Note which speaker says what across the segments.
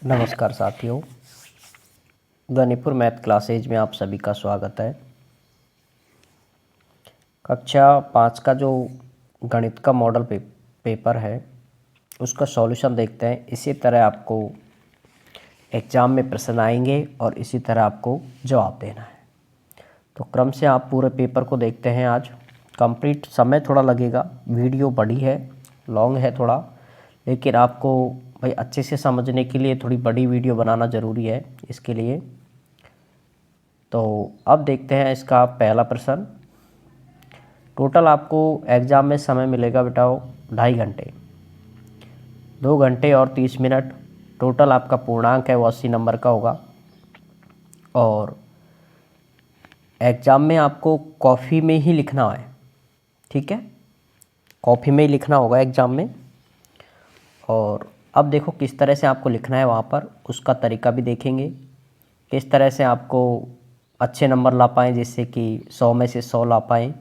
Speaker 1: नमस्कार साथियों, गणिपुर math classes में आप सभी का स्वागत है। कक्षा 5 का जो गणित का मॉडल पेपर है उसका सॉल्यूशन देखते हैं। इसी तरह आपको एग्ज़ाम में प्रश्न आएंगे और इसी तरह आपको जवाब देना है। तो क्रम से आप पूरे पेपर को देखते हैं। आज कंप्लीट समय थोड़ा लगेगा, वीडियो बड़ी है, लॉन्ग है थोड़ा, लेकिन आपको भाई अच्छे से समझने के लिए थोड़ी बड़ी वीडियो बनाना ज़रूरी है इसके लिए। तो अब देखते हैं इसका पहला प्रश्न। टोटल आपको एग्ज़ाम में समय मिलेगा बेटाओ 2.5 घंटे, 2 घंटे और 30 मिनट। टोटल आपका पूर्णांक है वो 80 नंबर का होगा। और एग्ज़ाम में आपको कॉपी में ही लिखना है, ठीक है, कॉपी में ही लिखना होगा एग्ज़ाम में। और अब देखो किस तरह से आपको लिखना है, वहाँ पर उसका तरीका भी देखेंगे। किस तरह से आपको अच्छे नंबर ला पाएँ, जिससे कि 100 में से 100 ला पाएँ,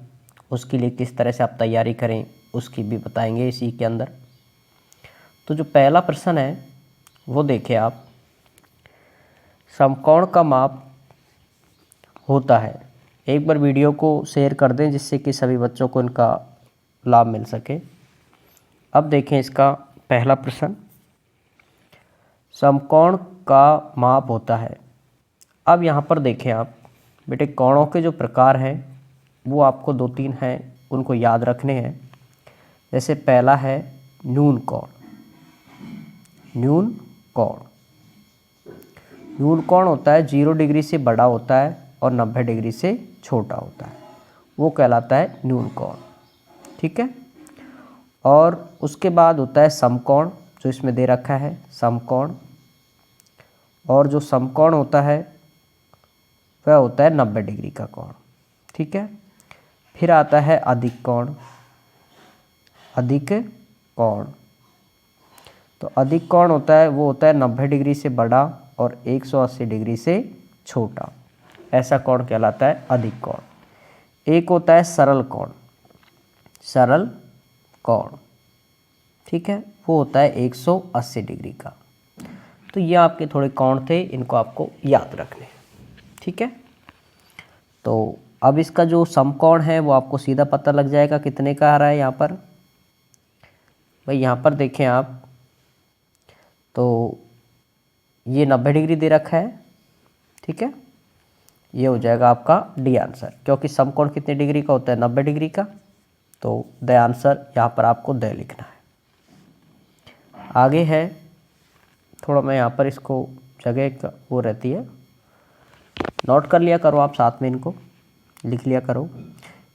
Speaker 1: उसके लिए किस तरह से आप तैयारी करें उसकी भी बताएंगे इसी के अंदर। तो जो पहला प्रश्न है वो देखिए आप, समकोण का माप होता है। एक बार वीडियो को शेयर कर दें जिससे कि सभी बच्चों को इनका लाभ मिल सके। अब देखें इसका पहला प्रश्न, समकोण का माप होता है। अब यहाँ पर देखें आप बेटे, कोणों के जो प्रकार हैं वो आपको 2-3 हैं, उनको याद रखने हैं। जैसे पहला है न्यून कोण। न्यून कोण, न्यून कोण होता है 0 डिग्री से बड़ा होता है और 90 डिग्री से छोटा होता है, वो कहलाता है न्यून कोण, ठीक है। और उसके बाद होता है समकोण, जो इसमें दे रखा है समकोण। और जो समकोण होता है वह होता है 90 डिग्री का कोण, ठीक है। फिर आता है अधिक कोण। अधिक कोण, तो अधिक कोण होता है वो होता है 90 डिग्री से बड़ा और 180 डिग्री से छोटा, ऐसा कोण कहलाता है अधिक कोण। एक होता है सरल कोण। सरल कोण, ठीक है, वो होता है 180 डिग्री का। तो ये आपके थोड़े कोण थे, इनको आपको याद रखने, ठीक है। तो अब इसका जो समकोण है वो आपको सीधा पता लग जाएगा कितने का आ रहा है। यहाँ पर भाई यहाँ पर देखें आप, तो ये 90 डिग्री दे रखा है, ठीक है। ये हो जाएगा आपका डी आंसर, क्योंकि समकोण कितने डिग्री का होता है, 90 डिग्री का। तो द आंसर यहाँ पर आपको द लिखना है। आगे है थोड़ा, मैं यहाँ पर इसको जगह वो रहती है, नोट कर लिया करो आप, साथ में इनको लिख लिया करो।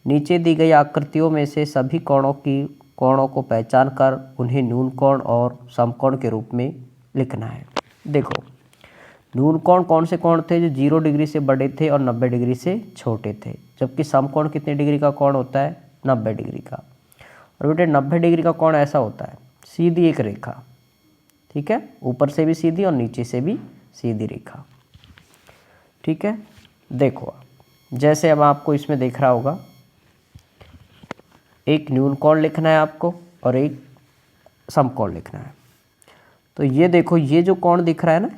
Speaker 1: नीचे दी गई आकृतियों में से सभी कोणों को पहचान कर उन्हें न्यून कोण और समकोण के रूप में लिखना है। देखो न्यून कोण कौन से कोण थे, जो 0 डिग्री से बड़े थे और 90 डिग्री से छोटे थे। जबकि समकोण कितने डिग्री का कोण होता है, 90 डिग्री का। और बेटे 90 डिग्री का कोण ऐसा होता है, सीधी एक रेखा, ठीक है, ऊपर से भी सीधी और नीचे से भी सीधी रेखा, ठीक है। देखो जैसे अब आपको इसमें देख रहा होगा, एक न्यून कोण लिखना है आपको और एक समकोण लिखना है। तो ये देखो, ये जो कोण दिख रहा है ना,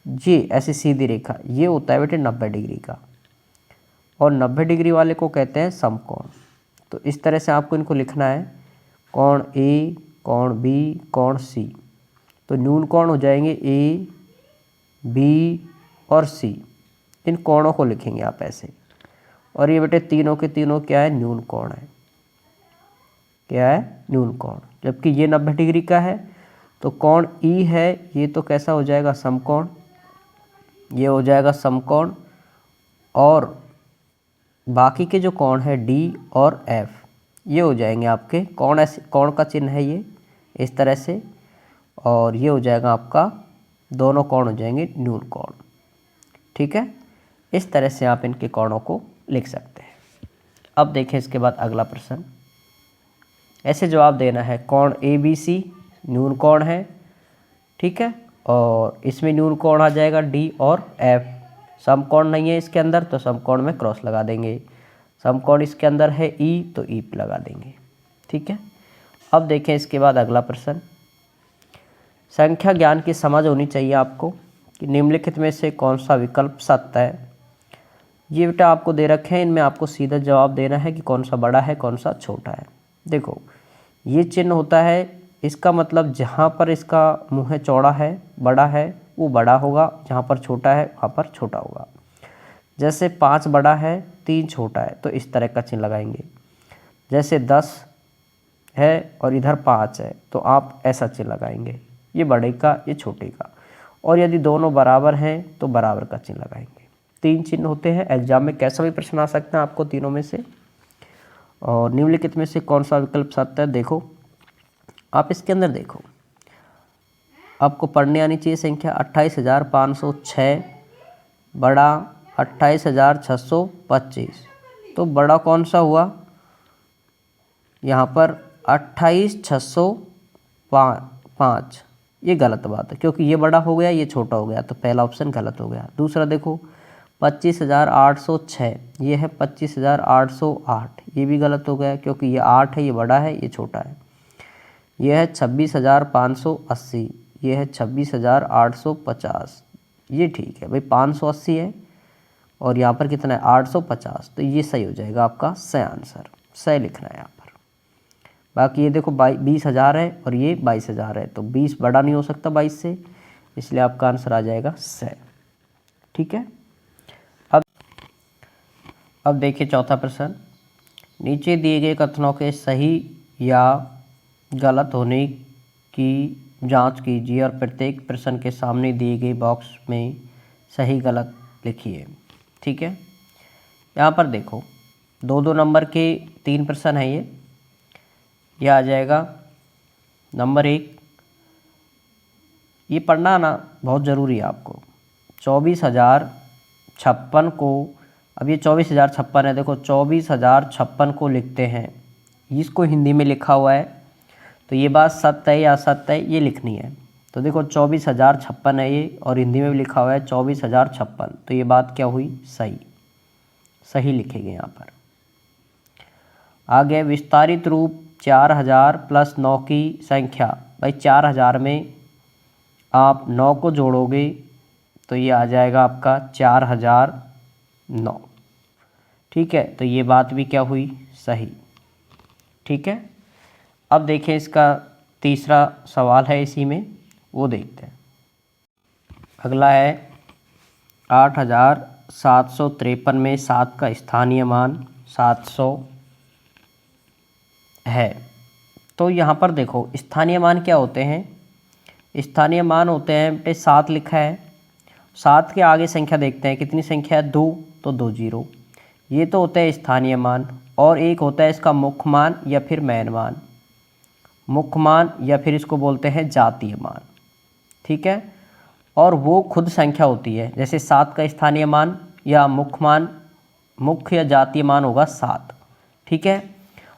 Speaker 1: ये ऐसी सीधी रेखा, ये होता है बेटे 90 डिग्री का, और 90 डिग्री वाले को कहते हैं समकोण। तो इस तरह से आपको इनको लिखना है, कोण ए, कोण बी, कोण सी। तो न्यून कोण हो जाएंगे ए, बी और सी, इन कोणों को लिखेंगे आप ऐसे। और ये बेटे तीनों के तीनों क्या है, न्यून कोण है। क्या है, न्यून कोण। जबकि ये 90 डिग्री का है, तो कोण ई है, ये तो कैसा हो जाएगा, समकोण। ये हो जाएगा समकोण। और बाकी के जो कोण है डी और एफ, ये हो जाएंगे आपके कोण। ऐसे कोण का चिन्ह है ये इस तरह से, और ये हो जाएगा आपका, दोनों कोण हो जाएंगे न्यून कोण, ठीक है। इस तरह से आप इनके कोणों को लिख सकते हैं। अब देखें इसके बाद अगला प्रश्न, ऐसे जवाब देना है। कोण ए बी सी न्यून कोण है, ठीक है, और इसमें न्यून कोण आ जाएगा डी और एफ। समकोण नहीं है इसके अंदर, तो समकोण में क्रॉस लगा देंगे। समकोण इसके अंदर है ई, तो ई लगा देंगे, ठीक है। अब देखें इसके बाद अगला प्रश्न, संख्या ज्ञान की समझ होनी चाहिए आपको कि निम्नलिखित में से कौन सा विकल्प सत्य है। ये बेटा आपको दे रखे हैं, इनमें आपको सीधा जवाब देना है कि कौन सा बड़ा है कौन सा छोटा है। देखो ये चिन्ह होता है, इसका मतलब जहाँ पर इसका मुँह चौड़ा है बड़ा है वो बड़ा होगा, जहाँ पर छोटा है वहाँ पर छोटा होगा। जैसे 5 बड़ा है 3 छोटा है तो इस तरह का चिन्ह लगाएंगे। जैसे 10 है और इधर 5 है तो आप ऐसा चिन्ह लगाएंगे, ये बड़े का ये छोटे का। और यदि दोनों बराबर हैं तो बराबर का चिन्ह लगाएंगे। 3 चिन्ह होते हैं, एग्जाम में कैसा भी प्रश्न आ सकता है आपको तीनों में से। और निम्नलिखित में से कौन सा विकल्प सत्य है, देखो आप इसके अंदर देखो, आपको पढ़ने आनी चाहिए संख्या 28,506 बड़ा 28,625। तो बड़ा कौन सा हुआ, यहाँ पर 28,605, ये गलत बात है क्योंकि ये बड़ा हो गया ये छोटा हो गया, तो पहला ऑप्शन गलत हो गया। दूसरा देखो 25,806, ये है 25,808, ये भी गलत हो गया क्योंकि ये 8 है ये बड़ा है ये छोटा है। ये है 26,580, ये है 26,850, ये ठीक है भाई 580 है और यहाँ पर कितना है 850, तो ये सही हो जाएगा आपका सही आंसर, सही लिखना है यहाँ पर। बाकी ये देखो 20,000 है और ये 22,000 है, तो 20 बड़ा नहीं हो सकता 22 से, इसलिए आपका आंसर आ जाएगा सही। ठीक है, अब देखिए चौथा प्रश्न। नीचे दिए गए कथनों के सही या गलत होने की जांच कीजिए और प्रत्येक प्रश्न के सामने दिए गए बॉक्स में सही गलत लिखिए। ठीक है, यहाँ पर देखो 2-2 नंबर के 3 प्रश्न है, ये आ जाएगा। नंबर 1, ये पढ़ना ना बहुत ज़रूरी है आपको। 24,056 को, अब ये 24,056 है, देखो 24,056 को लिखते हैं, इसको हिंदी में लिखा हुआ है, तो ये बात सत्य है या असत्य है ये लिखनी है। तो देखो 24,056 है ये और हिंदी में भी लिखा हुआ है 24,056, तो ये बात क्या हुई, सही, सही लिखेंगे यहाँ पर। आगे विस्तारित रूप 4,000 + 9 की संख्या, भाई 4,000 में आप 9 को जोड़ोगे तो ये आ जाएगा आपका 4,009। ठीक है, तो ये बात भी क्या हुई, सही। ठीक है, अब देखें इसका तीसरा सवाल है इसी में, वो देखते हैं। अगला है 8,753 में 7 का स्थानीय मान 700 है। तो यहाँ पर देखो स्थानीय मान क्या होते हैं, स्थानीय मान होते हैं बेटे 7 लिखा है, 7 के आगे संख्या देखते हैं कितनी संख्या है 2, तो 2 जीरो, ये तो होता है स्थानीय मान। और एक होता है इसका मुख्य मान या फिर मैन मान, मुख्य मान या फिर इसको बोलते हैं जातीय मान। ठीक है, और वो खुद संख्या होती है, जैसे 7 का स्थानीय मान या मुख्य मान, मुख्य या जातीय मान होगा 7। ठीक है,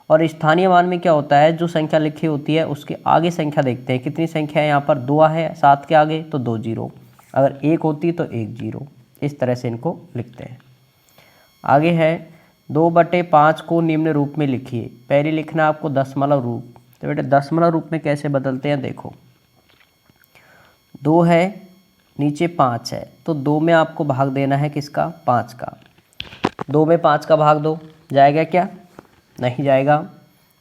Speaker 1: और स्थानीय मान में क्या होता है, जो संख्या लिखी होती है उसके आगे संख्या देखते हैं कितनी संख्या है, यहाँ पर 2 है 7 के आगे तो 2 जीरो, अगर 1 होती तो 1 जीरो, इस तरह से इनको लिखते हैं। आगे है 2/5 को निम्न रूप में लिखिए। पहले लिखना आपको दशमलव रूप, तो बेटे दशमलव रूप में कैसे बदलते हैं, देखो 2 है नीचे 5 है, तो 2 में आपको भाग देना है किसका, 5 का। 2 में 5 का भाग दो, जाएगा क्या, नहीं जाएगा।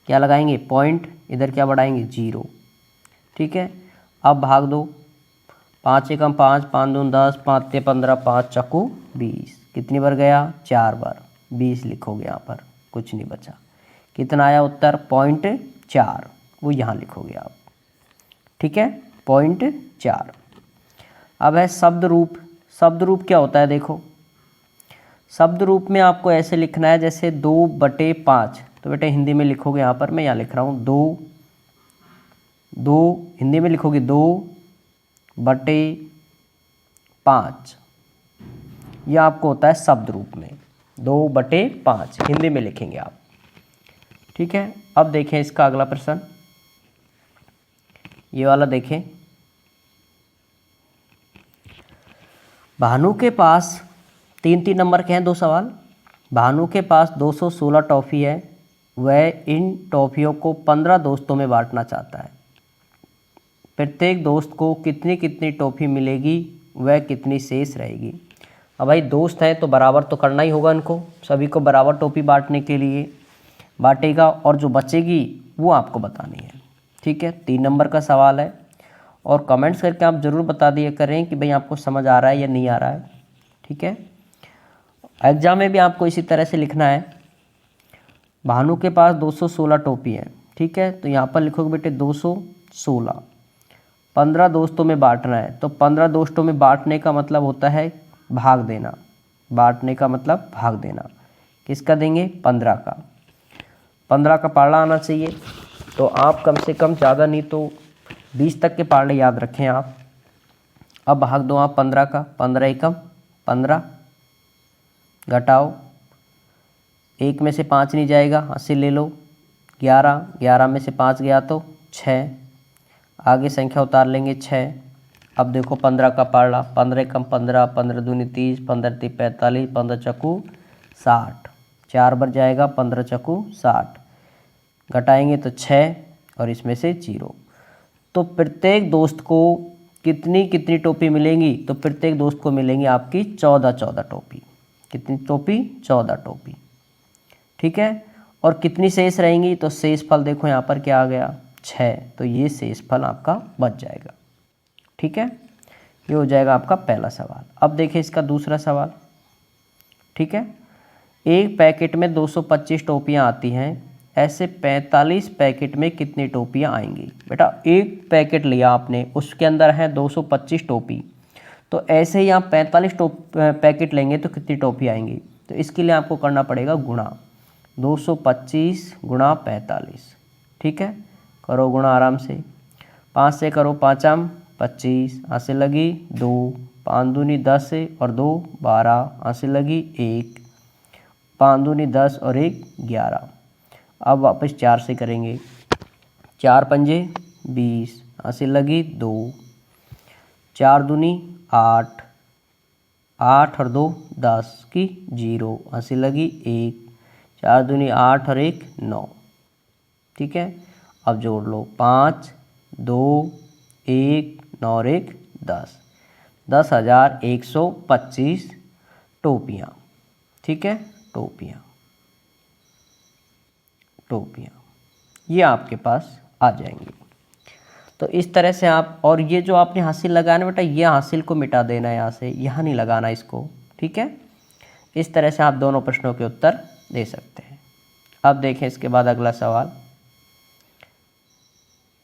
Speaker 1: क्या लगाएंगे, पॉइंट, इधर क्या बढ़ाएंगे 0। ठीक है, अब भाग दो, 5 एकम 5, 5 दूनी 10, 5 तिया 15, 5 चक्कू 20, कितनी बार गया, 4 बार, 20 लिखोगे यहाँ पर, कुछ नहीं बचा। कितना आया उत्तर, 0.4, वो यहाँ लिखोगे आप। ठीक है, 0.4। अब है शब्द रूप। शब्द रूप क्या होता है, देखो शब्द रूप में आपको ऐसे लिखना है जैसे 2/5, तो बेटे हिंदी में लिखोगे यहाँ पर, मैं यहाँ लिख रहा हूँ 2 हिंदी में लिखोगे 2/5, यह आपको होता है शब्द रूप में, 2/5 हिंदी में लिखेंगे आप। ठीक है, अब देखें इसका अगला प्रश्न, ये वाला देखें। भानु के पास 3-3 नंबर के हैं 2 सवाल। भानु के पास 216 टॉफ़ी है, वह इन टॉफ़ियों को 15 दोस्तों में बांटना चाहता है। प्रत्येक दोस्त को कितनी कितनी टॉफ़ी मिलेगी, वह कितनी शेष रहेगी। अब भाई दोस्त हैं तो बराबर तो करना ही होगा, इनको सभी को बराबर टॉफ़ी बांटने के लिए बांटेगा, और जो बचेगी वो आपको बतानी है। ठीक है, 3 नंबर का सवाल है, और कमेंट्स करके आप ज़रूर बता दिया करें कि भाई आपको समझ आ रहा है या नहीं आ रहा है। ठीक है, एग्ज़ाम में भी आपको इसी तरह से लिखना है। भानु के पास 216 टॉफ़ी है। ठीक है, तो यहाँ पर लिखोगे बेटे 216, 15 दोस्तों में बांटना है। तो 15 दोस्तों में बांटने का मतलब होता है भाग देना। बांटने का मतलब भाग देना। किसका देंगे? 15 का। 15 का पार्ला आना चाहिए। तो आप कम से कम ज़्यादा नहीं तो 20 तक के पार्ले याद रखें आप। अब भाग दो आप 15 का। 15 एकम 15, घटाओ, 1 में से 5 नहीं जाएगा, 80 ले लो। 11, 11 में से 5 गया तो 6, आगे संख्या उतार लेंगे 6। अब देखो 15 का पार्ला, 15 एकम 15, 15 दूनी 30, 15 ती 45, 15 चक्कू 60, 4 बार जाएगा, 15 चक्कू 60, घटाएंगे तो 6 और इसमें से 0। तो प्रत्येक दोस्त को कितनी कितनी टोपी मिलेंगी? तो प्रत्येक दोस्त को मिलेंगी आपकी 14 टोपी। कितनी टोपी? 14 टोपी। ठीक है, और कितनी शेष रहेंगी? तो शेष फल देखो यहाँ पर क्या आ गया? 6। तो ये शेष फल आपका बच जाएगा। ठीक है, ये हो जाएगा आपका पहला सवाल। अब देखिए इसका दूसरा सवाल। ठीक है, एक पैकेट में 225 टोपियाँ आती हैं, ऐसे 45 पैकेट में कितनी टोपियाँ आएंगी? बेटा एक पैकेट लिया आपने, उसके अंदर है 225 टोपी, तो ऐसे ही आप 45 पैकेट लेंगे तो कितनी टोपी आएंगी? तो इसके लिए आपको करना पड़ेगा गुणा, 225 गुणा 45। ठीक है, करो गुणा आराम से। 5 से करो 5 25, यहाँ से लगी 2, 5 दूनी 10 और 2 12, यहाँ से लगी 1, 5 दूनी 10 और 1 11। अब वापस 4 से करेंगे, 4 पंजे 20, यहाँ से लगी 2, 4 दूनी 8, 8 और 2 10 की 0, यहाँ से लगी 1, 4 दूनी 8 और 1 9। ठीक है, अब जोड़ लो 5 2 1 9 और 1 10, 10,125 टोपियाँ। ठीक है, टोपियाँ ये आपके पास आ जाएंगी। तो इस तरह से आप, और ये जो आपने हासिल लगाना बेटा, ये हासिल को मिटा देना है यहाँ से, यहाँ नहीं लगाना इसको। ठीक है, इस तरह से आप दोनों प्रश्नों के उत्तर दे सकते हैं। अब देखें इसके बाद अगला सवाल।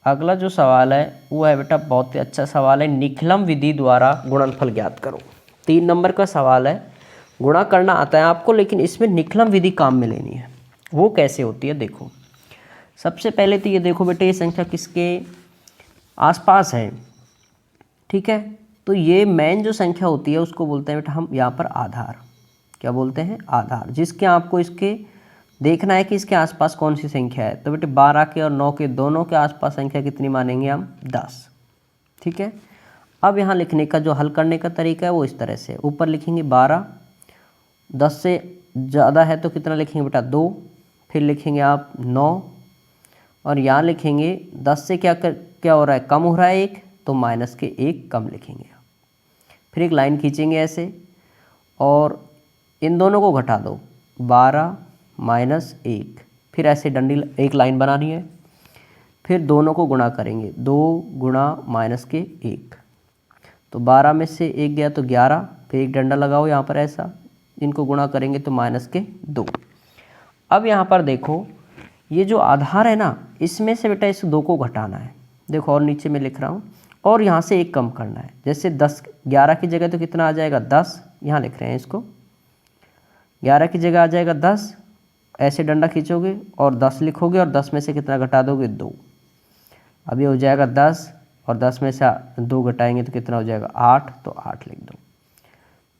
Speaker 1: अगला जो सवाल है वो है बेटा बहुत ही अच्छा सवाल है, निखलम विधि द्वारा गुणनफल ज्ञात करो। 3 नंबर का सवाल है, गुणा करना आता है आपको, लेकिन इसमें निखलम विधि काम में लेनी है। वो कैसे होती है देखो। सबसे पहले तो ये देखो बेटे, ये संख्या किसके आसपास है? ठीक है, तो ये मेन जो संख्या होती है उसको बोलते हैं बेटा हम यहाँ पर आधार। क्या बोलते हैं? आधार। जिसके आपको इसके देखना है कि इसके आसपास कौन सी संख्या है। तो बेटे 12 के और 9 के दोनों के आसपास संख्या कितनी मानेंगे हम? 10। ठीक है, अब यहाँ लिखने का जो हल करने का तरीका है वो इस तरह से, ऊपर लिखेंगे 12, 10 से ज़्यादा है तो कितना लिखेंगे बेटा? 2, फिर लिखेंगे आप 9, और यहाँ लिखेंगे 10 से क्या हो रहा है? कम हो रहा है 1, तो माइनस के 1 कम लिखेंगे। फिर एक लाइन खींचेंगे ऐसे, और इन दोनों को घटा दो, 12 माइनस 1, फिर ऐसे डंडी एक लाइन बनानी है। फिर दोनों को गुणा करेंगे, 2 गुणा माइनस के 1, तो 12 में से 1 गया तो 11, फिर एक डंडा लगाओ यहाँ पर ऐसा, इनको गुणा करेंगे तो माइनस के 2। अब यहाँ पर देखो ये जो आधार है ना, इसमें से बेटा इस 2 को घटाना है। देखो और नीचे में लिख रहा हूँ, और यहाँ से 1 कम करना है। जैसे 10 11 की जगह तो कितना आ जाएगा? 10, यहाँ लिख रहे हैं इसको, 11 की जगह आ जाएगा 10, ऐसे डंडा खींचोगे और 10 लिखोगे, और 10 में से कितना घटा दोगे? 2। अब ये हो जाएगा 10, और 10 में से 2 घटाएंगे तो कितना हो जाएगा? 8, तो 8 लिख दो।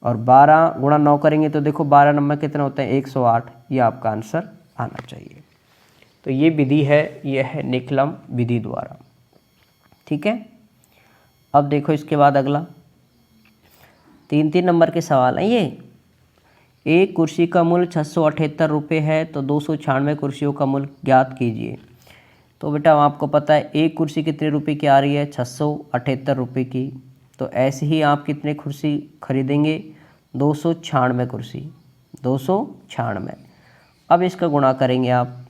Speaker 1: और 12 गुणा 9 करेंगे तो देखो 12 नंबर कितना होता है? 108। ये आपका आंसर आना चाहिए। तो ये विधि है, ये है निखलम विधि द्वारा। ठीक है, अब देखो इसके बाद अगला 3 नंबर के सवाल हैं ये। एक कुर्सी का मूल्य 678 रुपये है, तो 296 कुर्सियों का मूल्य ज्ञात कीजिए। तो बेटा आपको पता है एक कुर्सी कितने रुपए की आ रही है, 678 रुपये की। तो ऐसे ही आप कितने कुर्सी खरीदेंगे, 296 कुर्सी, 296। अब इसका गुणा करेंगे आप,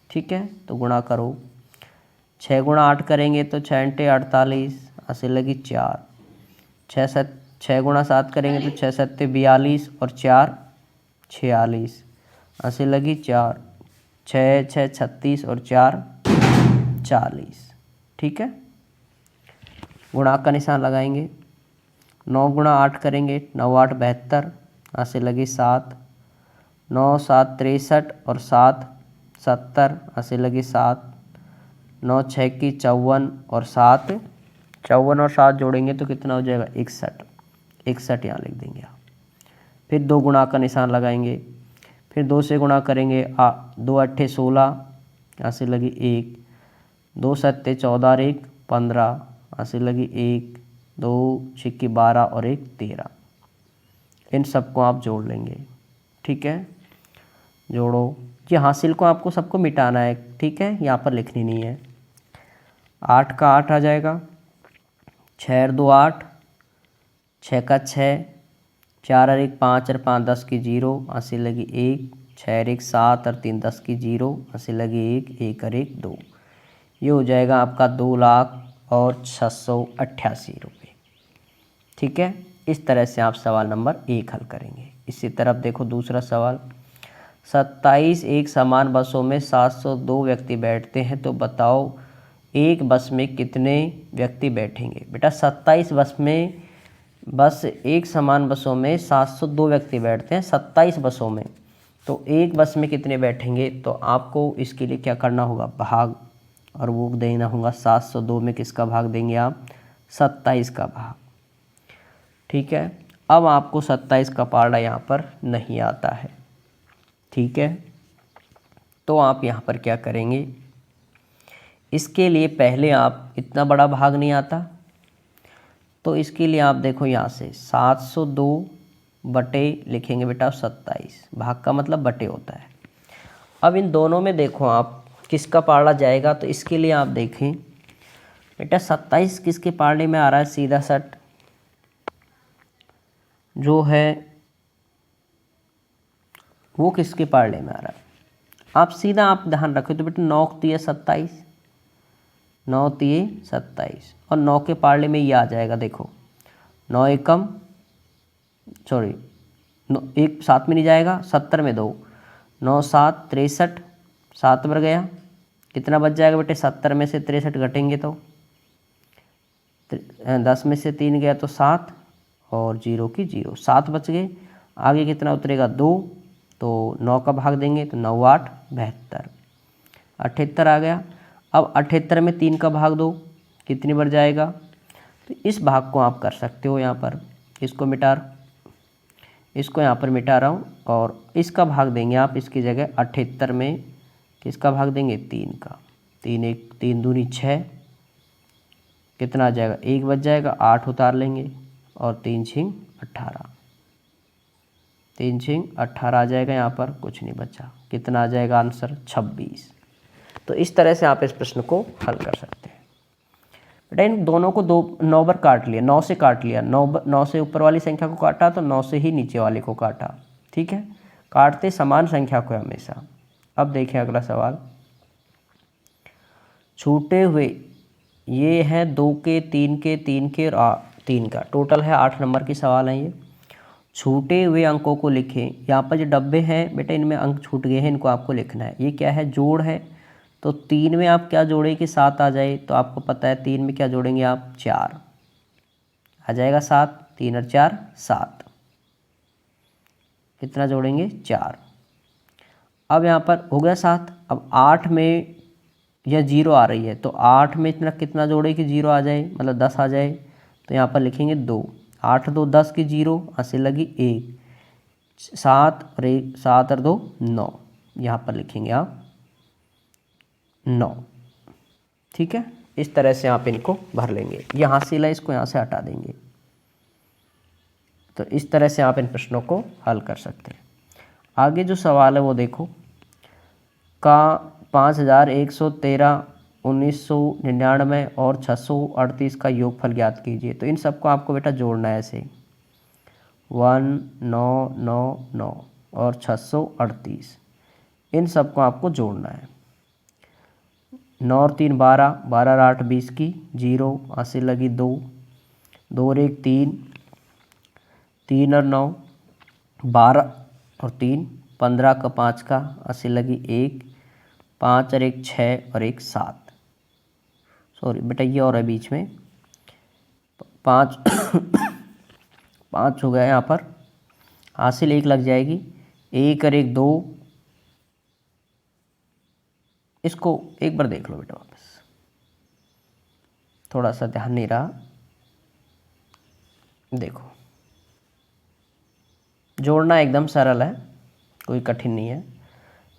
Speaker 1: ठीक है। तो गुणा करो, 6 गुणा 8 करेंगे तो 6 × 48, ऐसे लगी 4। 6 गुणा 7 करेंगे तो 6 × 7 = 42 और 4 = 46, ऐसे लगी 4। 6 × 6 = 36 और 4 = 40, ठीक है। गुणा का निशान लगाएंगे, 9 गुणा 8 करेंगे, 9 × 8 = 72, ऐसे लगी 7। 9 × 7 = 63 और 7 = 70, ऐसे लगी 7। 9 × 6 = 54 और 7 54 और 7 जोड़ेंगे तो कितना हो जाएगा, 61। 61 यहाँ लिख देंगे आप। फिर 2 गुणा का निशान लगाएंगे, फिर 2 से गुणा करेंगे, 2 × 8 = 16, ऐसे लगी 1। 2 × 7 = 14 और 1 = 15, ऐसे लगी 1। 2 × 6 = 12 और 1 = 13। इन सबको आप जोड़ लेंगे, ठीक है। जोड़ो, ये हासिल को आपको सबको मिटाना है, ठीक है, यहाँ पर लिखनी नहीं है। 8 का 8 आ जाएगा, 6 और 2 8, 6 का 6, 4 और 1 5 और 5 10 की 0, ऐसे लगी 1। 6 और 1 7 और 3 10 की 0, ऐसे लगी 1। 1 और 1 2, ये हो जाएगा आपका 2,06,88 रुपये, ठीक है। इस तरह से आप सवाल नंबर 1 हल करेंगे। इसी तरफ देखो दूसरा सवाल, 27 एक समान बसों में 702 व्यक्ति बैठते हैं, तो बताओ एक बस में कितने व्यक्ति बैठेंगे। बेटा 27 बस एक समान बसों में 702 व्यक्ति बैठते हैं, 27 बसों में, तो एक बस में कितने बैठेंगे। तो आपको इसके लिए क्या करना होगा, भाग, और वो देना होगा 702 में किसका भाग देंगे आप, 27 का भाग, ठीक है। अब आपको 27 का पार्ट यहाँ पर नहीं आता है, ठीक है। तो आप यहाँ पर क्या करेंगे, इसके लिए पहले आप, इतना बड़ा भाग नहीं आता, तो इसके लिए आप देखो यहाँ से 702 बटे लिखेंगे बेटा 27, भाग का मतलब बटे होता है। अब इन दोनों में देखो आप किसका पार्ला जाएगा, तो इसके लिए आप देखें बेटा 27 किसके पार्ले में आ रहा है, सीधा सट जो है वो किसके पार्ले में आ रहा है। आप सीधा आप ध्यान रखो, तो बेटा 9 × 3 = 27, 9 × 3 = 27, और 9 के पार्ले में ये आ जाएगा, देखो 9 एकम, सॉरी 1 7 में नहीं जाएगा, 70 में 2, 9 7 63, 7 बढ़ गया, कितना बच जाएगा बेटे, 70 में से 63 घटेंगे तो 10 में से 3 गया तो 7, और 0 की 0, 7 बच गए। आगे कितना उतरेगा, 2, तो 9 का भाग देंगे तो 9 × 8 = 72, 78 आ गया। अब 78 में 3 का भाग दो, कितनी बढ़ जाएगा, तो इस भाग को आप कर सकते हो यहाँ पर, इसको यहाँ पर मिटा रहा हूँ, और इसका भाग देंगे आप इसकी जगह 78 में किसका भाग देंगे, 3 का। 3 दूनी 6, कितना आ जाएगा, 1 बच जाएगा, 8 उतार लेंगे, और 3 × 6 = 18, 3 × 6 = 18 आ जाएगा, यहाँ पर कुछ नहीं बचा, कितना आ जाएगा आंसर, 26। तो इस तरह से आप इस प्रश्न को हल कर सकते हैं। बेटा इन दोनों को 9 बार काट लिया, 9 से काट लिया, 9 से ऊपर वाली संख्या को काटा तो 9 से ही नीचे वाले को काटा, ठीक है। काटते समान संख्या को हमेशा। अब देखें अगला सवाल, छूटे हुए ये हैं 2 के, 3 के, 3 के और 3 का, टोटल है 8 नंबर की सवाल है ये। छूटे हुए अंकों को लिखें। यहाँ पर जो डब्बे हैं बेटा इनमें अंक छूट गए हैं, इनको आपको लिखना है। ये क्या है, जोड़ है, तो 3 में आप क्या जोड़े कि 7 आ जाए, तो आपको पता है 3 में क्या जोड़ेंगे आप, 4 आ जाएगा 7, 3 और 4 7, कितना जोड़ेंगे 4। अब यहाँ पर हो गया 7, अब 8 में यह 0 आ रही है, तो 8 में इतना कितना जोड़े कि 0 आ जाए, मतलब 10 आ जाए, तो यहाँ पर लिखेंगे 2, 8 2 10 की 0, ऐसे लगी 1, 7 और 1 7 और 2 9, यहाँ पर लिखेंगे आप 9, ठीक है। इस तरह से आप इनको भर लेंगे, यहाँ से ला इसको यहाँ से हटा देंगे। तो इस तरह से आप इन प्रश्नों को हल कर सकते हैं। आगे जो सवाल है वो देखो, का 5113 1999 और 638 का योगफल ज्ञात कीजिए। तो इन सबको आपको बेटा जोड़ना है ऐसे 1999 और 638, इन सबको आपको जोड़ना है। 9 और 3 12, 12 और 8 20 की, 0 80 लगी 2, 2 और 1 3, 3 और 9 12 और 3 15 का 5 का 80 लगी 1, 5 और 1 6 और 1 7, सॉरी बेटा ये और है बीच में 5 5 हो गया यहाँ पर, हासिल 1 लग जाएगी, 1 और 1 2, इसको एक बार देख लो बेटा वापस, थोड़ा सा ध्यान नहीं रहा, देखो जोड़ना एकदम सरल है, कोई कठिन नहीं है।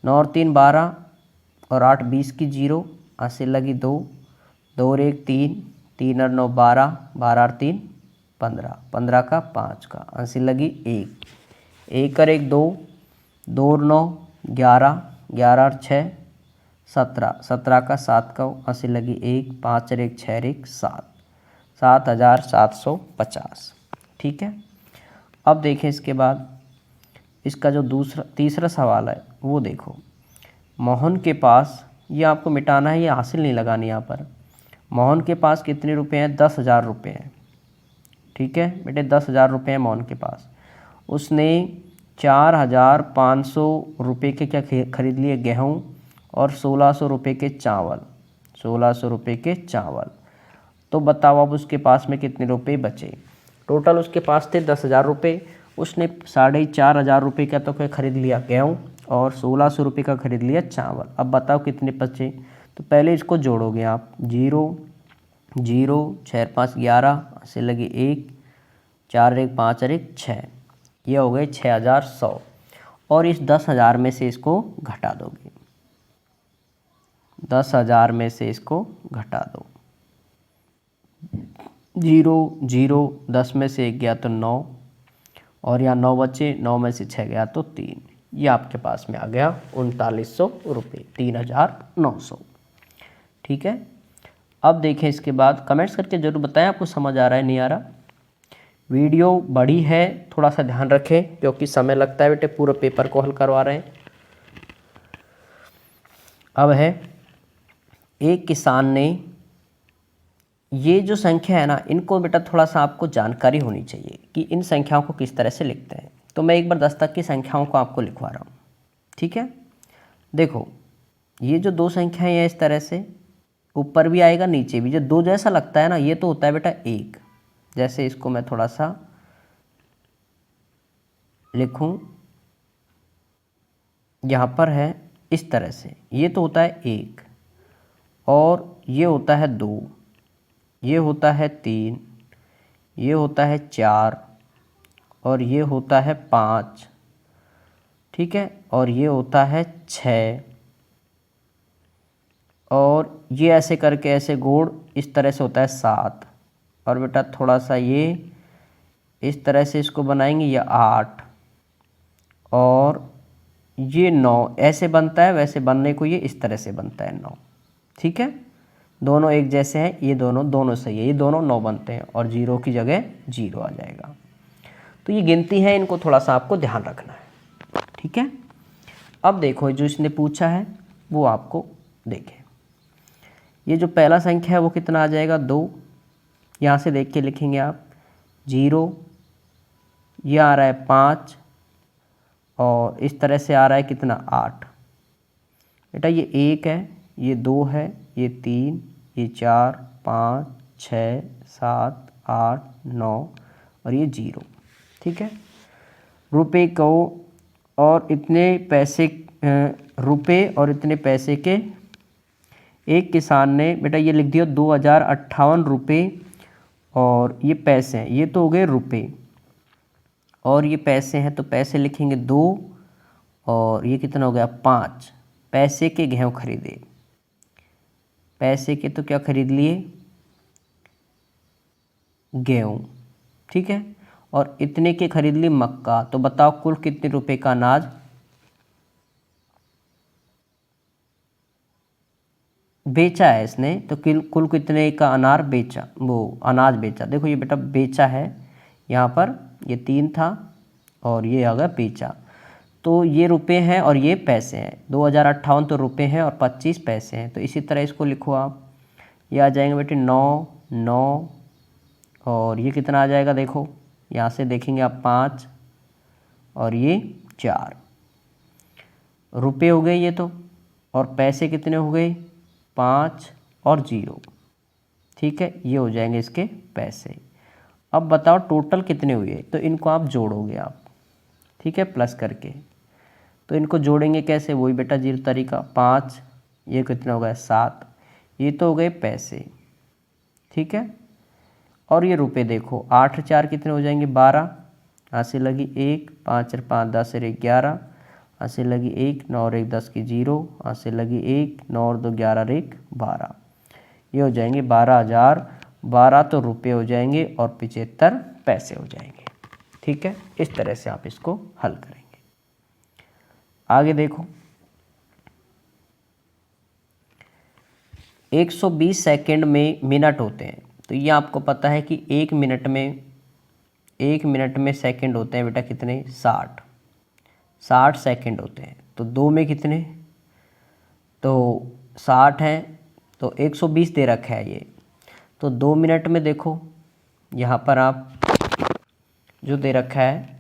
Speaker 1: 9 और 3 12 और 8 20 की, 0 80 लगी 2, 2 और 1 3, 3 और 9 12, 12 और 3 15, 15 का 5 का 80 लगी 1, 1 और 1 2, 2 और 9 11, 11 और 6 17, 17 का 7 का 80 लगी 1, 5 और 1 6 और 1 7, 7750। ठीक है, अब देखें इसके बाद इसका जो तीसरा सवाल है वो देखो। मोहन के पास, ये आपको मिटाना है, ये हासिल नहीं लगानी यहाँ पर। मोहन के पास कितने रुपए हैं? 10,000 रुपये हैं। ठीक है बेटे, 10,000 रुपये हैं मोहन के पास। उसने 4,500 रुपये के क्या खरीद लिए? गेहूँ, और 1,600 रुपये के चावल, 1,600 रुपये के चावल। तो बताओ अब उसके पास में कितने रुपए बचे? टोटल उसके पास थे 10,000 रुपये, उसने 4,500 रुपये का तो क्या खरीद लिया? गेहूँ, और 1,600 रुपये का खरीद लिया चावल। अब बताओ कितने बचे? तो पहले इसको जोड़ोगे आप, 0 0 6 और 5 11, ऐसे लगे 1, 4 और 1 5 और 1 6, ये हो गए 6,100। और इस 10,000 में से इसको घटा दोगे, 10,000 में से इसको घटा दो। 0 0, 10 में से 1 गया तो 9, और यहाँ 9 बचे, 9 में से 6 गया तो 3, ये आपके पास में आ गया 3900 रुपये, 3,900। ठीक है, अब देखें इसके बाद, कमेंट्स करके ज़रूर बताएं आपको समझ आ रहा है नहीं आ रहा। वीडियो बड़ी है, थोड़ा सा ध्यान रखें क्योंकि समय लगता है बेटे, पूरे पेपर को हल करवा रहे हैं। अब है, एक किसान ने, ये जो संख्या है ना, इनको बेटा थोड़ा सा आपको जानकारी होनी चाहिए कि इन संख्याओं को किस तरह से लिखते हैं। तो मैं एक बार 10 तक की संख्याओं को आपको लिखवा रहा हूँ। ठीक है, देखो ये जो 2 संख्याएं हैं इस तरह से, ऊपर भी आएगा नीचे भी, जो 2 जैसा लगता है ना, ये तो होता है बेटा 1। जैसे इसको मैं थोड़ा सा लिखूं, यहाँ पर है इस तरह से, ये तो होता है 1, और ये होता है 2, ये होता है 3, ये होता है 4, और ये होता है 5। ठीक है, और ये होता है 6, और ये ऐसे करके ऐसे गोड़ इस तरह से होता है 7, और बेटा थोड़ा सा ये इस तरह से इसको बनाएंगे, ये 8, और ये 9 ऐसे बनता है, वैसे बनने को ये इस तरह से बनता है 9। ठीक है, दोनों एक जैसे हैं, ये दोनों सही है, ये दोनों 9 बनते हैं, और 0 की जगह 0 आ जाएगा। तो ये गिनती है, इनको थोड़ा सा आपको ध्यान रखना है। ठीक है, अब देखो जो इसने पूछा है वो आपको देखें। ये जो पहला संख्या है वो कितना आ जाएगा? 2, यहाँ से देख के लिखेंगे आप, 0, ये आ रहा है 5, और इस तरह से आ रहा है कितना? 8। बेटा ये 1 है, ये 2 है, ये 3, ये 4 5 6 7 8 9, और ये 0। ठीक है, रुपए को और इतने पैसे, रुपए और इतने पैसे के, एक किसान ने, बेटा ये लिख दिया 2,058 रुपये, और ये पैसे हैं, ये तो हो गए रुपए, और ये पैसे हैं तो पैसे लिखेंगे 2, और ये कितना हो गया? 5 पैसे के गेहूँ खरीदे। पैसे के तो क्या खरीद लिए? गेहूँ। ठीक है, और इतने के खरीद ली मक्का। तो बताओ कुल कितने रुपए का अनाज बेचा है इसने, तो कुल कितने का अनार बेचा, वो अनाज बेचा। देखो ये बेटा बेचा है, यहाँ पर ये 3 था और ये आ गया बेचा। तो ये रुपए हैं और ये पैसे हैं। 2058 तो रुपए हैं और 25 पैसे हैं। तो इसी तरह इसको लिखो आप, ये आ जाएंगे बेटे 9 9 और ये कितना आ जाएगा, देखो यहाँ से देखेंगे आप 5 और ये 4 रुपये हो गए ये तो, और पैसे कितने हो गए 5 और 0। ठीक है, ये हो जाएंगे इसके पैसे। अब बताओ टोटल कितने हुए, तो इनको आप जोड़ोगे आप, ठीक है, प्लस करके। तो इनको जोड़ेंगे कैसे, वही बेटा 0 तरीका। 5 ये कितना हो गया 7, ये तो हो गए पैसे, ठीक है। और ये रुपए देखो 8 4 कितने हो जाएंगे 12, यहाँ से लगी 1, 5 और 5 10 और 1 11, यहाँ से लगी 1, 9 और 1 10 की 0, यहाँ से लगी 1, 9 और 2 11 और 1 12, ये हो जाएंगे 12,000। 12 तो रुपये हो जाएंगे और 75 पैसे हो जाएंगे। ठीक है, इस तरह से आप इसको हल करेंगे। आगे देखो 120 सेकंड में मिनट होते हैं। तो ये आपको पता है कि 1 मिनट में सेकंड होते हैं बेटा कितने 60 सेकंड होते हैं। तो 2 में कितने, तो 60 है तो 120 दे रखा है ये। तो 2 मिनट में देखो यहाँ पर आप जो दे रखा है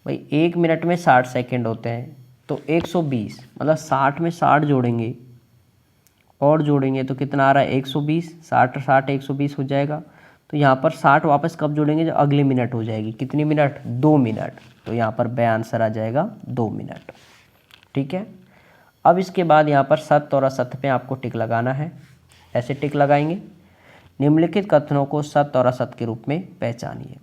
Speaker 1: भाई 1 मिनट में 60 सेकंड होते हैं, तो 120 मतलब 60 में 60 जोड़ेंगे और जोड़ेंगे तो कितना आ रहा है 120, 60 60 120 हो जाएगा। तो यहाँ पर 60 वापस कब जोड़ेंगे, जब अगले मिनट हो जाएगी। कितनी मिनट 2 मिनट, तो यहाँ पर बे आंसर आ जाएगा 2 मिनट। ठीक है, अब इसके बाद यहाँ पर सत्य और असत्य पे आपको टिक लगाना है। ऐसे टिक लगाएंगे, निम्नलिखित कथनों को सत्य और असत्य के रूप में पहचानिए।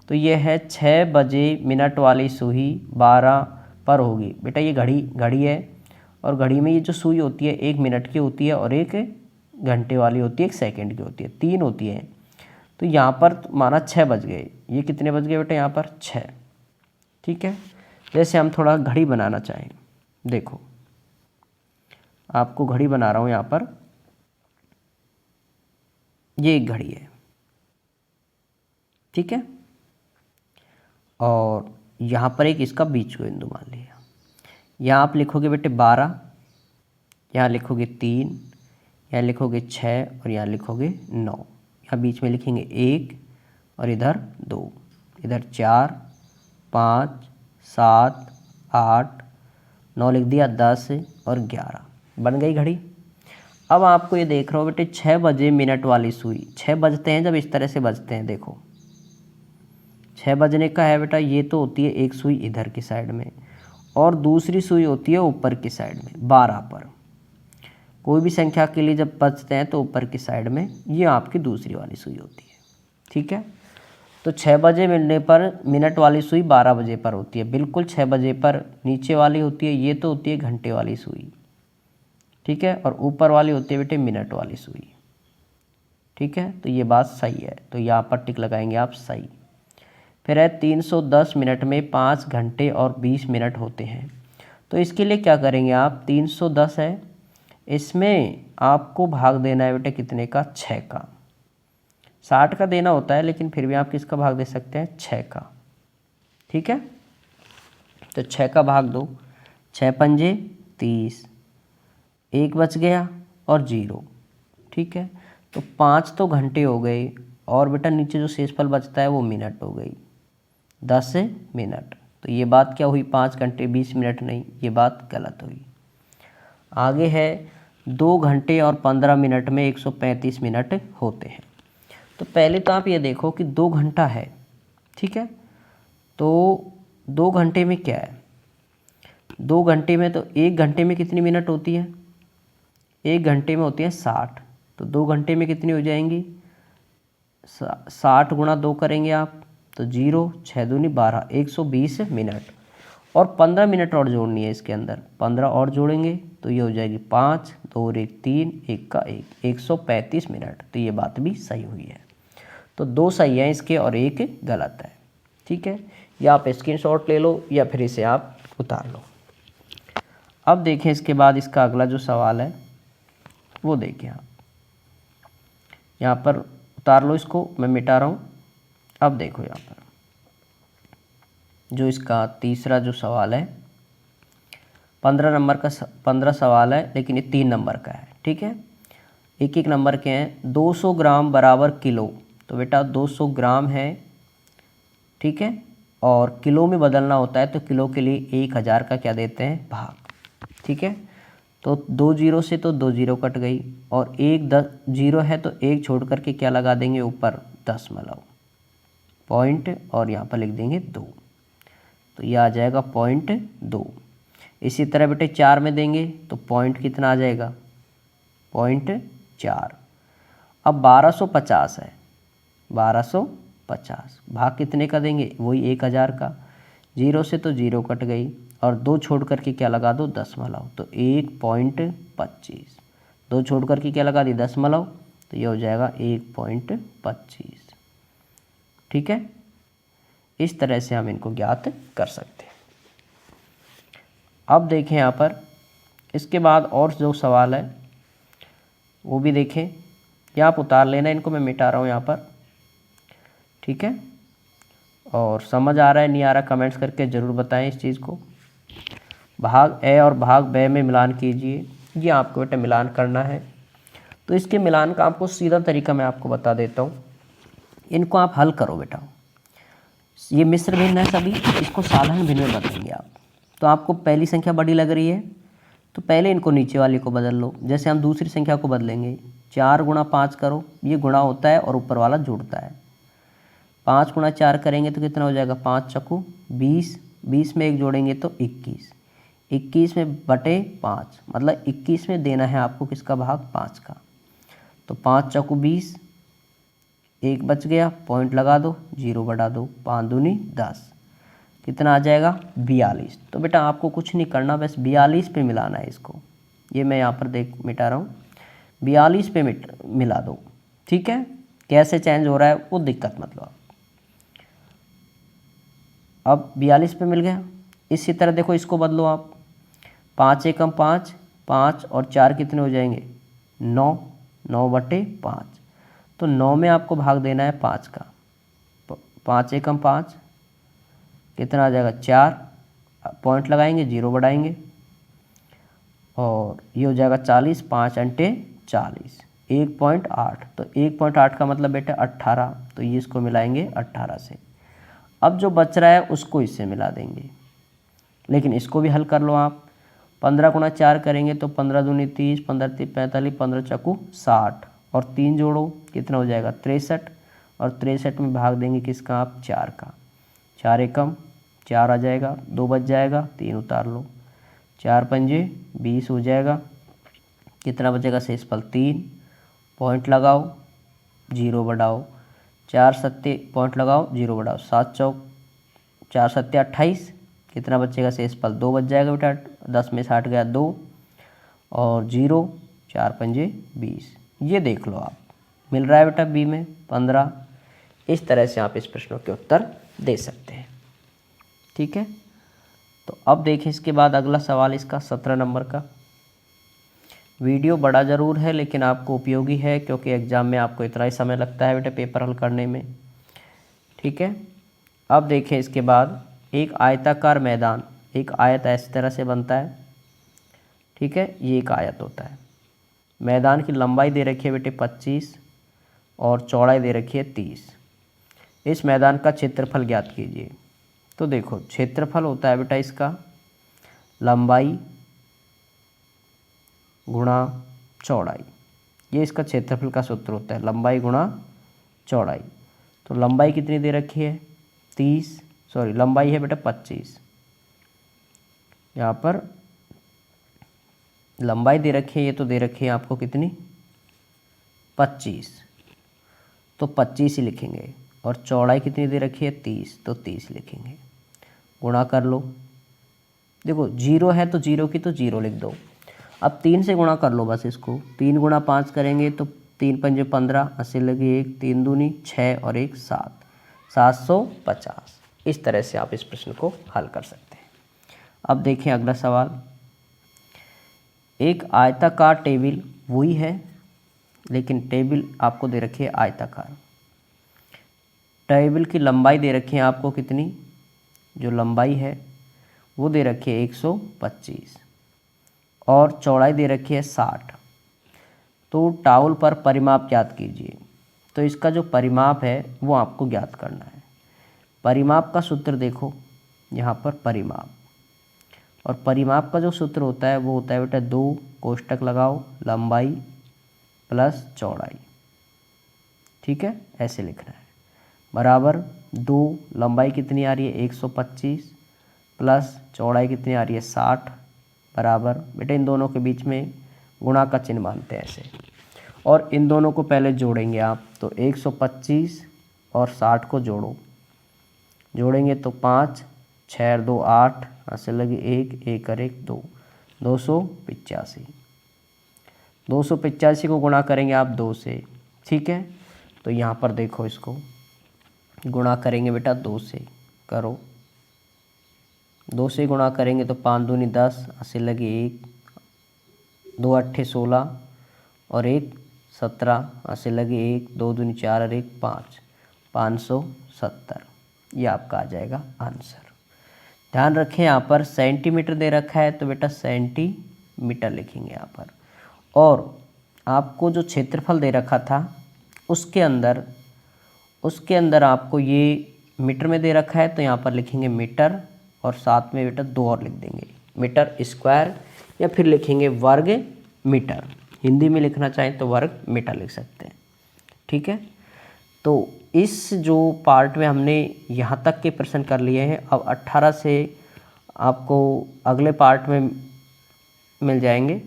Speaker 1: तो ये है 6 बजे मिनट वाली सुई 12 पर होगी। बेटा ये घड़ी है और घड़ी में ये जो सुई होती है 1 मिनट की होती है और 1 घंटे वाली होती है, 1 सेकंड की होती है, 3 होती है। तो यहाँ पर माना 6 बज गए, ये कितने बज गए बेटा यहाँ पर 6। ठीक है, जैसे हम थोड़ा घड़ी बनाना चाहें, देखो आपको घड़ी बना रहा हूँ यहाँ पर, ये एक घड़ी है, ठीक है, और यहाँ पर एक इसका बीच का बिंदु मान लिया। यहाँ आप लिखोगे बेटे 12, यहाँ लिखोगे 3, यहाँ लिखोगे 6 और यहाँ लिखोगे 9। यहाँ बीच में लिखेंगे 1 और इधर 2, इधर 4 5 7 8 9 लिख दिया, 10 और 11 बन गई घड़ी। अब आपको ये देख रहे हो बेटे 6 बजे मिनट वाली सुई, 6 बजते हैं जब इस तरह से बजते हैं, देखो 6 बजने का है बेटा। ये तो होती है एक सुई इधर की साइड में और दूसरी सुई होती है ऊपर की साइड में 12 पर। कोई भी संख्या के लिए जब बजते हैं तो ऊपर की साइड में ये आपकी दूसरी वाली सुई होती है। ठीक है, तो 6 बजे मिलने पर मिनट वाली सुई 12 बजे पर होती है, बिल्कुल 6 बजे पर नीचे वाली होती है, ये तो होती है घंटे वाली सुई। ठीक है, और ऊपर वाली होती है बेटे मिनट वाली सुई। ठीक है, तो ये बात सही है, तो यहाँ पर टिक लगाएंगे आप सही। फिर है 310 मिनट में 5 घंटे और 20 मिनट होते हैं। तो इसके लिए क्या करेंगे आप, 310 है, इसमें आपको भाग देना है बेटे कितने का 6 का। 60 का देना होता है लेकिन फिर भी आप किसका भाग दे सकते हैं 6 का। ठीक है, तो 6 का भाग दो, 6 पंजे 30, 1 बच गया और 0। ठीक है, तो 5 तो घंटे हो गए और बेटा नीचे जो शेषफल बचता है वो मिनट हो गई, 10 मिनट। तो ये बात क्या हुई 5 घंटे 20 मिनट नहीं, ये बात गलत हुई। आगे है 2 घंटे और 15 मिनट में 135 मिनट होते हैं। तो पहले तो आप ये देखो कि 2 घंटा है, ठीक है, तो 2 घंटे में क्या है, 2 घंटे में तो 1 घंटे में कितनी मिनट होती है, 1 घंटे में होती है 60। तो 2 घंटे में कितनी हो जाएंगी 60 गुणा 2 करेंगे आप तो 0, 6 दूनी 12, 120 मिनट। और 15 मिनट और जोड़नी है इसके अंदर, 15 और जोड़ेंगे तो ये हो जाएगी 5, 2 और 1 3, 1 का 1, 135 मिनट। तो ये बात भी सही हुई है। तो 2 सही है इसके और 1 गलत है। ठीक है, या आप स्क्रीनशॉट ले लो या फिर इसे आप उतार लो। अब देखें इसके बाद इसका अगला जो सवाल है वो देखिए आप यहाँ पर उतार लो इसको, मैं मिटा रहा हूँ। अब देखो यहाँ पर जो इसका तीसरा जो सवाल है 15 नंबर का 15 सवाल है, लेकिन ये 3 नंबर का है। ठीक है, एक एक नंबर के हैं। 200 ग्राम बराबर किलो, तो बेटा 200 ग्राम है, ठीक है, और किलो में बदलना होता है तो किलो के लिए 1000 का क्या देते हैं, भाग। ठीक है, तो 2 जीरो से तो 2 जीरो कट गई, और 1 10 जीरो है तो 1 छोड़ करके क्या लगा देंगे ऊपर, दशमलव पॉइंट, और यहाँ पर लिख देंगे 2, तो ये आ जाएगा 0.2। इसी तरह बेटे 4 में देंगे तो पॉइंट कितना आ जाएगा, 0.4। अब 1250 है, 1250 भाग कितने का देंगे, वही 1000 का। जीरो से तो जीरो कट गई, और 2 छोड़ करके क्या लगा दो, दशमलव, तो 1.25। 2 छोड़ करके क्या लगा दी, दशमलव, तो ये हो जाएगा 1.25। ठीक है, इस तरह से हम इनको ज्ञात कर सकते हैं। अब देखें यहाँ पर इसके बाद और जो सवाल है वो भी देखें, या आप उतार लेना, इनको मैं मिटा रहा हूँ यहाँ पर। ठीक है, और समझ आ रहा है नहीं आ रहा कमेंट्स करके ज़रूर बताएं इस चीज़ को। भाग ए और भाग बे में मिलान कीजिए, ये आपको बेटा मिलान करना है। तो इसके मिलान का आपको सीधा तरीका मैं आपको बता देता हूँ। इनको आप हल करो बेटा, ये मिश्र भिन्न है सभी, इसको साधारण भिन्न में बदलेंगे आप। तो आपको पहली संख्या बड़ी लग रही है तो पहले इनको नीचे वाले को बदल लो। जैसे हम दूसरी संख्या को बदलेंगे, 4 गुणा 5 करो, ये गुणा होता है और ऊपर वाला जुड़ता है। 5 गुणा 4 करेंगे तो कितना हो जाएगा, 5 चक्कू 20, 20 में 1 जोड़ेंगे तो 21, 21 में बटे 5, मतलब 21 में देना है आपको किसका भाग, 5 का। तो 5 चक्कू 20, 1 बच गया, पॉइंट लगा दो, 0 बढ़ा दो, 5 दूनी 10, कितना आ जाएगा, 42। तो बेटा आपको कुछ नहीं करना, बस 42 पे मिलाना है इसको। ये मैं यहाँ पर मिटा रहा हूँ, 42 पे मिला दो। ठीक है, कैसे चेंज हो रहा है वो दिक्कत मत लो। अब 42 पे मिल गया। इसी तरह देखो इसको बदलो आप, 5 एकम 5, 5 और 4 कितने हो जाएंगे, 9, 9 बटे 5, तो 9 में आपको भाग देना है 5 का। 5 एकम 5 कितना आ जाएगा, 4, पॉइंट लगाएंगे, 0 बढ़ाएंगे, और ये हो जाएगा 40, 5 अंटे 40, 1.8। तो 1.8 का मतलब बेटा 18, तो ये इसको मिलाएंगे 18 से। अब जो बच रहा है उसको इससे मिला देंगे, लेकिन इसको भी हल कर लो आप। 15 गुणा 4 करेंगे तो 15 दूनी 30, 15 तीन 45, 15 चक्कू 60, और 3 जोड़ो कितना हो जाएगा, 63, और 63 में भाग देंगे किसका आप, 4 का। 4 एकम 4 आ जाएगा, 2 बच जाएगा, 3 उतार लो, 4 पंजे 20 हो जाएगा, कितना बचेगा शेषफल 3, पॉइंट लगाओ, 0 बढ़ाओ, 4 सत्ते पॉइंट लगाओ, 0 बढ़ाओ, 7 चौक 4 सत्ते 28, कितना बचेगा शेषफल 2 बच जाएगा बेटा, 10 में 60 गया 2, और 0, 4 पंजे 20। ये देख लो आप, मिल रहा है बेटा बी में 15। इस तरह से आप इस प्रश्नों के उत्तर दे सकते हैं। ठीक है, तो अब देखें इसके बाद अगला सवाल इसका 17 नंबर का। वीडियो बड़ा ज़रूर है लेकिन आपको उपयोगी है, क्योंकि एग्ज़ाम में आपको इतना ही समय लगता है बेटा पेपर हल करने में। ठीक है, अब देखें इसके बाद एक आयताकार मैदान, एक आयत इस तरह से बनता है। ठीक है, ये एक आयत होता है। मैदान की लंबाई दे रखी है बेटे 25 और चौड़ाई दे रखी है 30। इस मैदान का क्षेत्रफल ज्ञात कीजिए। तो देखो क्षेत्रफल होता है बेटा इसका लंबाई गुणा चौड़ाई, ये इसका क्षेत्रफल का सूत्र होता है, लंबाई गुणा चौड़ाई। तो लंबाई कितनी दे रखी है, 30, सॉरी लंबाई है बेटा 25, यहाँ पर लंबाई दे रखी है, ये तो दे रखी है आपको कितनी 25, तो 25 ही लिखेंगे, और चौड़ाई कितनी दे रखी है 30, तो 30 लिखेंगे। गुणा कर लो, देखो 0 है तो 0 की तो 0 लिख दो। अब 3 से गुणा कर लो बस इसको, 3 गुणा 5 करेंगे तो 3 पंजे 15, 80 लगी 1, 3 दूनी 6 और 1 7, 750। इस तरह से आप इस प्रश्न को हल कर सकते हैं। अब देखें अगला सवाल, एक आयताकार टेबल वही है, लेकिन टेबल आपको दे रखी है आयताकार। टेबल की लंबाई दे रखी है आपको कितनी, जो लंबाई है वो दे रखी है 125 और चौड़ाई दे रखी है 60। तो टाउल पर परिमाप ज्ञात कीजिए। तो इसका जो परिमाप है वो आपको ज्ञात करना है। परिमाप का सूत्र देखो यहाँ पर परिमाप, और परिमाप का जो सूत्र होता है वो होता है बेटा 2 कोष्टक लगाओ लंबाई प्लस चौड़ाई। ठीक है, ऐसे लिखना है, बराबर 2 लंबाई कितनी आ रही है 125 प्लस चौड़ाई कितनी आ रही है 60, बराबर बेटा इन दोनों के बीच में गुणा का चिन्ह मानते हैं ऐसे, और इन दोनों को पहले जोड़ेंगे आप। तो 125 और 60 को जोड़ेंगे तो 5 6 2 8, ऐसे लगे 1 1 और 1 2, 285। 285 को गुणा करेंगे आप 2 से। ठीक है, तो यहाँ पर देखो इसको गुणा करेंगे बेटा 2 से, करो 2 से गुणा करेंगे तो 5 दूनी 10, ऐसे लगे 1 2 8 16 और 1 17, ऐसे लगे 1 2 दूनी 4 और 1 5, 570। ये आपका आ जाएगा आंसर। ध्यान रखें यहाँ पर सेंटीमीटर दे रखा है तो बेटा सेंटीमीटर लिखेंगे यहाँ पर, और आपको जो क्षेत्रफल दे रखा था उसके अंदर आपको ये मीटर में दे रखा है तो यहाँ पर लिखेंगे मीटर, और साथ में बेटा 2 और लिख देंगे मीटर स्क्वायर, या फिर लिखेंगे वर्ग मीटर। हिंदी में लिखना चाहें तो वर्ग मीटर लिख सकते हैं। ठीक है, तो इस जो पार्ट में हमने यहाँ तक के प्रश्न कर लिए हैं। अब 18 से आपको अगले पार्ट में मिल जाएंगे।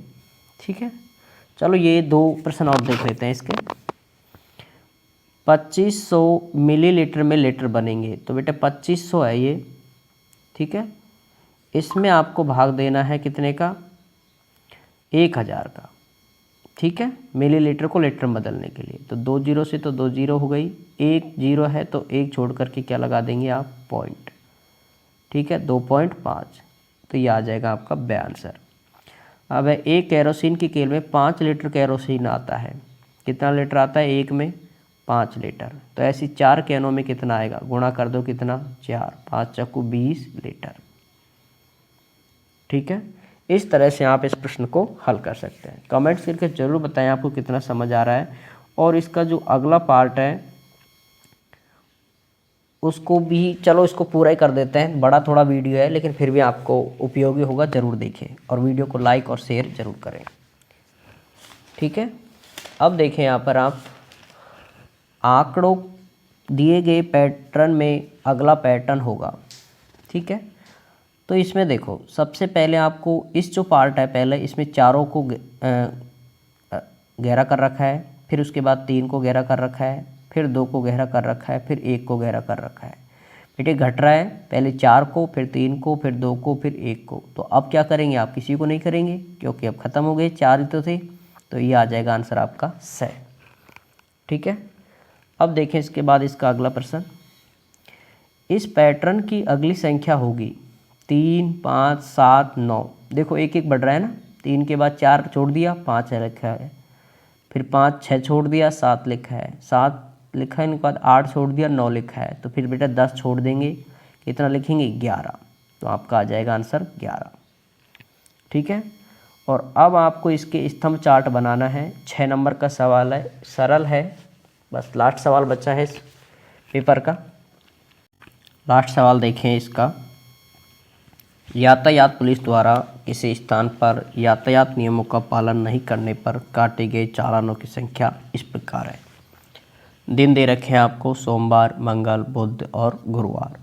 Speaker 1: ठीक है, चलो ये 2 प्रश्न और देख लेते हैं इसके। 2500 मिलीलीटर में लीटर बनेंगे, तो बेटा 2500 है ये। ठीक है, इसमें आपको भाग देना है कितने का, 1000 का। ठीक है, मिलीलीटर को लीटर में बदलने के लिए तो 2 जीरो से तो 2 जीरो हो गई, 1 जीरो है तो 1 छोड़ करके क्या लगा देंगे आप, पॉइंट। ठीक है, 2.5, तो ये आ जाएगा आपका बे आंसर। अब है एक केरोसिन की केल में 5 लीटर केरोसिन आता है। कितना लीटर आता है, एक में 5 लीटर। तो ऐसी 4 कैनों में कितना आएगा, गुणा कर दो कितना, 4 5 चक्कू 20 लीटर। ठीक है, इस तरह से आप इस प्रश्न को हल कर सकते हैं। कमेंट्स करके ज़रूर बताएं आपको कितना समझ आ रहा है, और इसका जो अगला पार्ट है उसको भी चलो इसको पूरा ही कर देते हैं। बड़ा थोड़ा वीडियो है लेकिन फिर भी आपको उपयोगी होगा, ज़रूर देखें और वीडियो को लाइक और शेयर ज़रूर करें। ठीक है, अब देखें यहाँ पर आप आंकड़ों दिए गए पैटर्न में अगला पैटर्न होगा। ठीक है, तो इसमें देखो सबसे पहले आपको इस जो पार्ट है, पहले इसमें चारों को गहरा कर रखा है, फिर उसके बाद 3 को गहरा कर रखा है, फिर 2 को गहरा कर रखा है, फिर 1 को गहरा कर रखा है। बेटे घट रहा है, पहले 4 को, फिर 3 को, फिर 2 को, फिर 1 को। तो अब क्या करेंगे आप, किसी को नहीं करेंगे क्योंकि अब ख़त्म हो गए, 4 ही तो थे। तो ये आ जाएगा आंसर आपका स। ठीक है, अब देखें इसके बाद इसका अगला प्रश्न। इस पैटर्न की अगली संख्या होगी 3 5 7 9। देखो एक एक बढ़ रहा है ना, 3 के बाद 4 छोड़ दिया, 5 है लिखा है, फिर 5 6 छोड़ दिया, 7 लिखा है, 7 लिखा है, इनके बाद 8 छोड़ दिया, 9 लिखा है। तो फिर बेटा 10 छोड़ देंगे, कितना लिखेंगे 11। तो आपका आ जाएगा आंसर 11। ठीक है, और अब आपको इसके स्तंभ चार्ट बनाना है। 6 नंबर का सवाल है, सरल है, बस लास्ट सवाल बचा है इस पेपर का। लास्ट सवाल देखें इसका। यातायात पुलिस द्वारा किसी स्थान पर यातायात नियमों का पालन नहीं करने पर काटे गए चालानों की संख्या इस प्रकार है। दिन दे रखे हैं आपको सोमवार, मंगल, बुध और गुरुवार।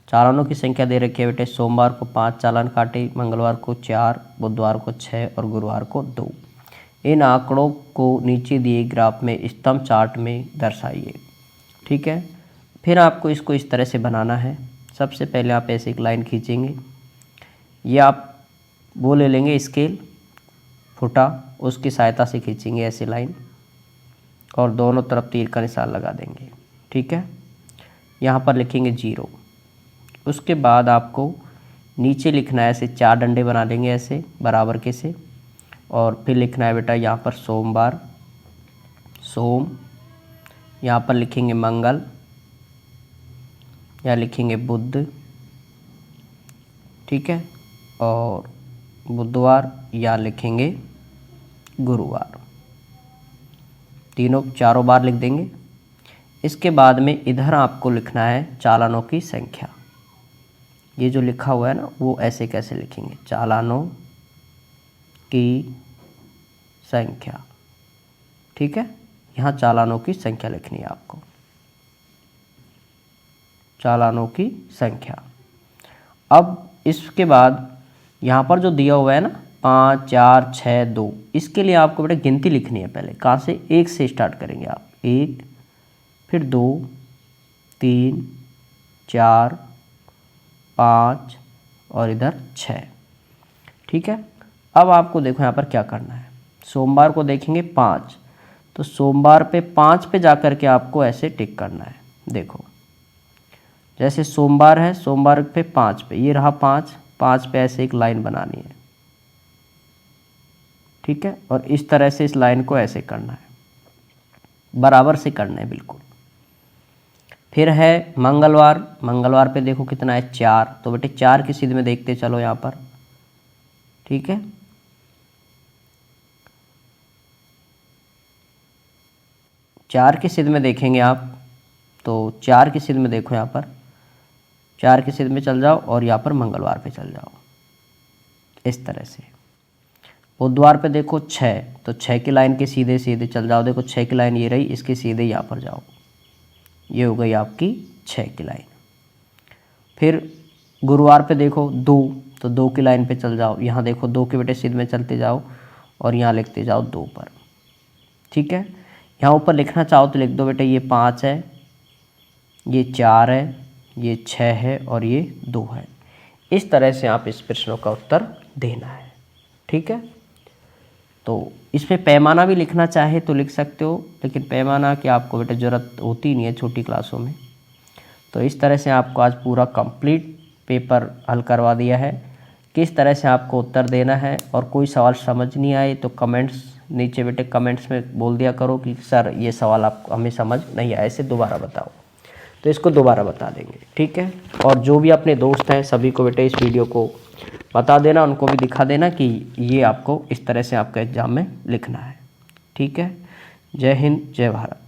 Speaker 1: चालानों की संख्या दे रखी है बेटे, सोमवार को 5 चालान काटे, मंगलवार को 4, बुधवार को 6 और गुरुवार को 2। इन आंकड़ों को नीचे दिए ग्राफ में स्तंभ चार्ट में दर्शाइए। ठीक है, फिर आपको इसको इस तरह से बनाना है। सबसे पहले आप ऐसे एक लाइन खींचेंगे, ये आप वो ले लेंगे स्केल फुटा, उसकी सहायता से खींचेंगे ऐसे लाइन, और दोनों तरफ तीर का निशान लगा देंगे। ठीक है, यहाँ पर लिखेंगे 0। उसके बाद आपको नीचे लिखना है, ऐसे 4 डंडे बना देंगे ऐसे बराबर के से, और फिर लिखना है बेटा यहाँ पर सोमवार, सोम, यहाँ पर लिखेंगे मंगल, या लिखेंगे बुध, ठीक है, और बुधवार, या लिखेंगे गुरुवार। चारों बार लिख देंगे। इसके बाद में इधर आपको लिखना है चालानों की संख्या। ये जो लिखा हुआ है ना वो ऐसे कैसे लिखेंगे, चालानों की संख्या, ठीक है। यहाँ चालानों की संख्या लिखनी है आपको, चालानों की संख्या। अब इसके बाद यहाँ पर जो दिया हुआ है ना 5, 4, 6, 2, इसके लिए आपको बेटा गिनती लिखनी है। पहले कहाँ से, 1 से स्टार्ट करेंगे आप, 1, फिर 2, 3, 4, 5 और इधर 6, ठीक है। अब आपको देखो यहाँ पर क्या करना है, सोमवार को देखेंगे 5, तो सोमवार पे 5 पे जा कर के आपको ऐसे टिक करना है। देखो जैसे सोमवार है, सोमवार पे 5 पे, ये रहा 5, 5 पे ऐसे एक लाइन बनानी है, ठीक है। और इस तरह से इस लाइन को ऐसे करना है, बराबर से करना है बिल्कुल। फिर है मंगलवार, मंगलवार पे देखो कितना है 4, तो बेटे 4 की सीध में देखते चलो यहाँ पर, ठीक है। चार की सीध में देखेंगे आप, तो 4 की सीध में देखो यहाँ पर, 4 की सीध में चल जाओ और यहाँ पर मंगलवार पे चल जाओ, इस तरह से। बुधवार पे देखो 6, तो 6 की लाइन के सीधे सीधे चल जाओ। देखो 6 की लाइन ये रही, इसके सीधे यहाँ पर जाओ, ये हो गई आपकी 6 की लाइन। फिर गुरुवार पे देखो 2, तो 2 की लाइन पे चल जाओ। यहाँ देखो 2 के बेटे सीध में चलते जाओ और यहाँ लिखते जाओ 2 पर, ठीक है। यहाँ ऊपर लिखना चाहो तो लिख दो बेटे, ये 5 है, ये 4 है, ये 6 है और ये 2 है। इस तरह से आप इस प्रश्नों का उत्तर देना है, ठीक है। तो इसमें पैमाना भी लिखना चाहे तो लिख सकते हो, लेकिन पैमाना की आपको बेटा ज़रूरत होती नहीं है छोटी क्लासों में। तो इस तरह से आपको आज पूरा कंप्लीट पेपर हल करवा दिया है, किस तरह से आपको उत्तर देना है। और कोई सवाल समझ नहीं आए तो कमेंट्स नीचे बेटे कमेंट्स में बोल दिया करो कि सर ये सवाल आपको हमें समझ नहीं आया, इसे दोबारा बताओ, तो इसको दोबारा बता देंगे, ठीक है। और जो भी अपने दोस्त हैं सभी को बेटे इस वीडियो को बता देना, उनको भी दिखा देना कि ये आपको इस तरह से आपका एग्ज़ाम में लिखना है, ठीक है। जय हिंद, जय भारत।